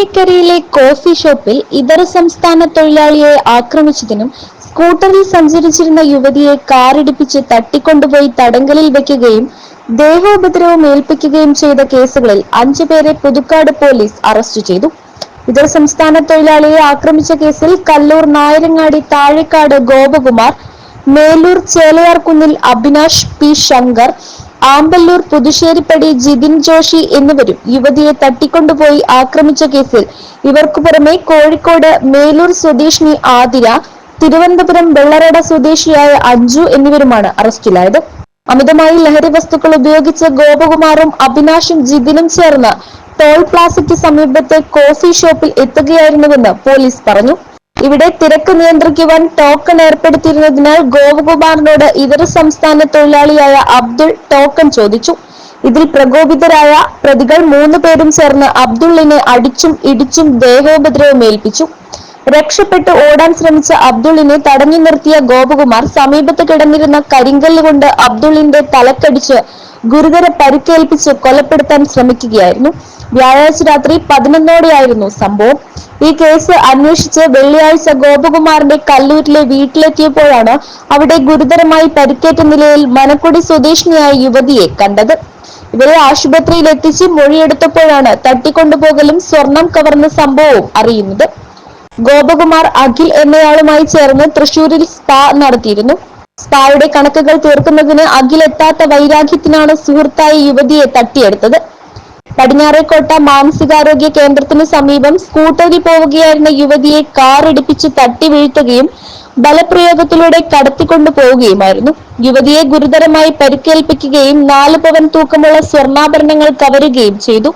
മാവേലിക്കരയിലെ coffee ഷോപ്പിൽ ഇതര സംസ്ഥാന തൊഴിലാളിയെ ആക്രമിച്ചതിനും സ്കൂട്ടറിൽ സഞ്ചരിച്ചിരുന്ന യുവതിയെ കാറിടിപ്പിച്ച് തട്ടിക്കൊണ്ടുപോയി തടങ്കലിൽ വയ്ക്കുകയും ദേഹോപദ്രവം ഏൽപ്പിക്കുകയും ചെയ്ത കേസുകളിൽ 5 പേരെ പുതുക്കാട് പോലീസ് അറസ്റ്റ് ചെയ്തു. ഇതര സംസ്ഥാന തൊഴിലാളിയെ ആക്രമിച്ച കേസിൽ കല്ലൂർ നായരങ്ങാടി താഴേക്കാട് ഗോപകുമാർ, മേലൂർ ചേലയാർകുന്നിൽ അഭിനാഷ് പി ശങ്കർ, ആമ്പല്ലൂർ പുതുശ്ശേരിപ്പടി ജിതിൻ ജോഷി എന്നിവരും യുവതിയെ തട്ടിക്കൊണ്ടുപോയി ആക്രമിച്ച കേസിൽ ഇവർക്കു പുറമെ കോഴിക്കോട് മേലൂർ സ്വദേശിനി ആതിര, തിരുവനന്തപുരം വെള്ളറട സ്വദേശിയായ അഞ്ജു എന്നിവരുമാണ് അറസ്റ്റിലായത്. അമിതമായി ലഹരി വസ്തുക്കൾ ഉപയോഗിച്ച് ഗോപകുമാറും അഭിനാഷും ജിതിനും ചേർന്ന് ടോൾ പ്ലാസയ്ക്ക് സമീപത്തെ കോഫി ഷോപ്പിൽ എത്തുകയായിരുന്നുവെന്ന് പോലീസ് പറഞ്ഞു. ഇവിടെ തിരക്ക് നിയന്ത്രിക്കുവാൻ ടോക്കൺ ഏർപ്പെടുത്തിയിരുന്നതിനാൽ ഗോപകുമാറിനോട് ഇതര സംസ്ഥാന തൊഴിലാളിയായ അബ്ദുൾ ടോക്കൺ ചോദിച്ചു. ഇതിൽ പ്രകോപിതരായ പ്രതികൾ 3 പേരും ചേർന്ന് അബ്ദുള്ളിനെ അടിച്ചും ഇടിച്ചും ദേഹോപദ്രവം ഏൽപ്പിച്ചു. രക്ഷപ്പെട്ട് ഓടാൻ ശ്രമിച്ച അബ്ദുള്ളിനെ തടഞ്ഞു നിർത്തിയ ഗോപകുമാർ സമീപത്ത് കിടന്നിരുന്ന കരിങ്കല്ല് കൊണ്ട് അബ്ദുള്ളിന്റെ തലക്കടിച്ച് ഗുരുതര പരിക്കേൽപ്പിച്ച് കൊലപ്പെടുത്താൻ ശ്രമിക്കുകയായിരുന്നു. വ്യാഴാഴ്ച രാത്രി 11ഓടെയായിരുന്നു സംഭവം. ഈ കേസ് അന്വേഷിച്ച് വെള്ളിയാഴ്ച ഗോപകുമാറിന്റെ കല്ലൂരിലെ വീട്ടിലെത്തിയപ്പോഴാണ് അവിടെ ഗുരുതരമായി പരിക്കേറ്റ നിലയിൽ മനക്കുടി സ്വദേശിനിയായ യുവതിയെ കണ്ടത്. ഇവരെ ആശുപത്രിയിൽ എത്തിച്ച് മൊഴിയെടുത്തപ്പോഴാണ് തട്ടിക്കൊണ്ടുപോകലും സ്വർണം കവർന്ന സംഭവവും അറിയുന്നത്. ഗോപകുമാർ അഖിൽ എന്നയാളുമായി ചേർന്ന് തൃശൂരിൽ സ്പാ നടത്തിയിരുന്നു. സ്പായുടെ കണക്കുകൾ തീർക്കുന്നതിന് അഖിൽ എത്താത്ത വൈരാഗ്യത്തിനാണ് സുഹൃത്തായ യുവതിയെ തട്ടിയെടുത്തത്. പടിഞ്ഞാറേക്കോട്ട മാനസികാരോഗ്യ കേന്ദ്രത്തിനു സമീപം സ്കൂട്ടറിൽ പോവുകയായിരുന്ന യുവതിയെ കാർ ഇടിപ്പിച്ച് തട്ടി വീഴ്ത്തുകയും ബലപ്രയോഗത്തിലൂടെ കടത്തിക്കൊണ്ടു പോവുകയുമായിരുന്നു. യുവതിയെ ഗുരുതരമായി പരിക്കേൽപ്പിക്കുകയും 4 പവൻ തൂക്കമുള്ള സ്വർണ്ണാഭരണങ്ങൾ കവരുകയും ചെയ്തു.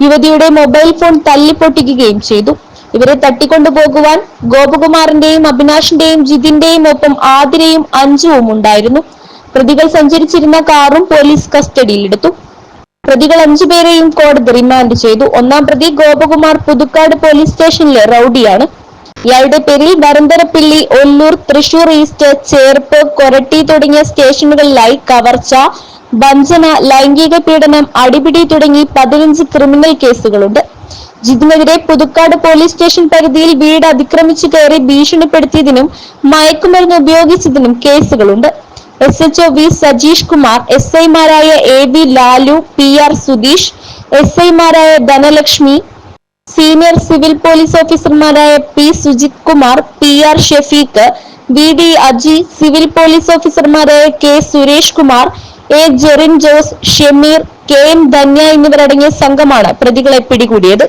യുവതിയുടെ മൊബൈൽ ഫോൺ തല്ലിപ്പൊട്ടിക്കുകയും ചെയ്തു. ഇവരെ തട്ടിക്കൊണ്ടുപോകുവാൻ ഗോപകുമാറിന്റെയും അഭിനാഷിന്റെയും ജിതിന്റെയും ഒപ്പം ആതിരയും അഞ്ജുവും ഉണ്ടായിരുന്നു. പ്രതികൾ സഞ്ചരിച്ചിരുന്ന കാറും പോലീസ് കസ്റ്റഡിയിലെടുത്തു. പ്രതികൾ 5 പേരെയും കോടതി റിമാൻഡ് ചെയ്തു. 1-ാം പ്രതി ഗോപകുമാർ പുതുക്കാട് പോലീസ് സ്റ്റേഷനിലെ റൌഡിയാണ്. ഇയാളുടെ പേരിൽ വരന്തരപ്പിള്ളി, ഒല്ലൂർ, തൃശൂർ ഈസ്റ്റ്, ചേർപ്പ്, കൊരട്ടി തുടങ്ങിയ സ്റ്റേഷനുകളിലായി കവർച്ച, വഞ്ചന, ലൈംഗിക പീഡനം, അടിപിടി തുടങ്ങി 15 ക്രിമിനൽ കേസുകളുണ്ട്. ജിതിനെതിരെ പുതുക്കാട് പോലീസ് സ്റ്റേഷൻ പരിധിയിൽ വീട് അതിക്രമിച്ചു കയറി ഭീഷണിപ്പെടുത്തിയതിനും മയക്കുമരുന്ന് ഉപയോഗിച്ചതിനും കേസുകളുണ്ട്. SHO വി സജീഷ് കുമാർ, SI-മാരായ AV ലാലു, PR സുധീഷ്, SI-മാരായ ധനലക്ഷ്മി, സീനിയർ സിവിൽ പോലീസ് ഓഫീസർമാരായ P Sujith Kumar, PR Shefeeq, VD Aji, civil police ഓഫീസർമാരായ K Suresh Kumar, A Jerin Jose, Shameer, KM Dhanya എന്നിവരടങ്ങിയ സംഘമാണ് പ്രതികളെ പിടികൂടിയത്.